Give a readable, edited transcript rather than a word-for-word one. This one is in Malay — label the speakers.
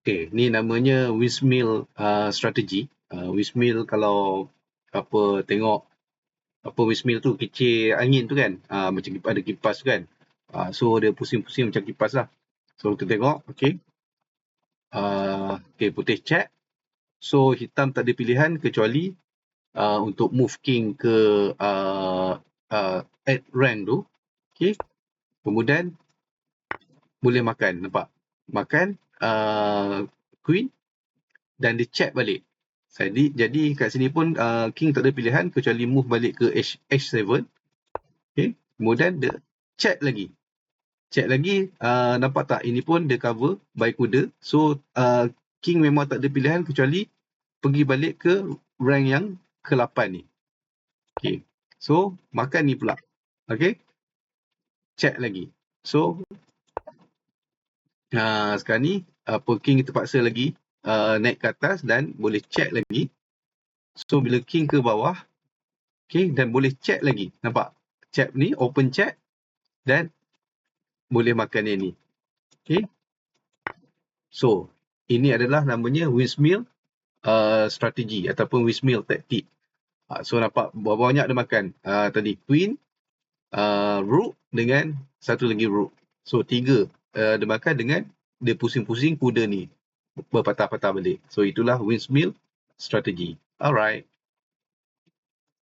Speaker 1: Okay, ni namanya windmill strategy. Windmill kalau apa tengok apa windmill tu kecil angin tu kan, macam ada kipas tu kan. So dia pusing-pusing macam kipas lah. So kita tengok, okay. Okay, putih check. So hitam tak ada pilihan kecuali untuk move king ke add rank tu. Okay. Kemudian boleh makan, nampak? Makan queen dan dia check balik. Jadi kat sini pun king tak ada pilihan kecuali move balik ke h7. Okay. Kemudian dia check lagi. Check lagi, nampak tak? Ini pun dia cover by kuda. So king memang tak ada pilihan kecuali pergi balik ke rank yang ke-8 ni. Okay. So makan ni pula. Okay. Check lagi. So sekarang ni king terpaksa lagi naik ke atas dan boleh check lagi. So bila king ke bawah, okay, dan boleh check lagi. Nampak? Check ni, open check dan boleh makan yang ni. Okay. So ini adalah namanya windmill strategi ataupun windmill taktik. So nampak berapa banyak dia makan. Tadi queen, rook dengan satu lagi rook. So 3 dia makan dengan dia pusing-pusing kuda ni berpatah-patah balik. So itulah windmill strategi. Alright.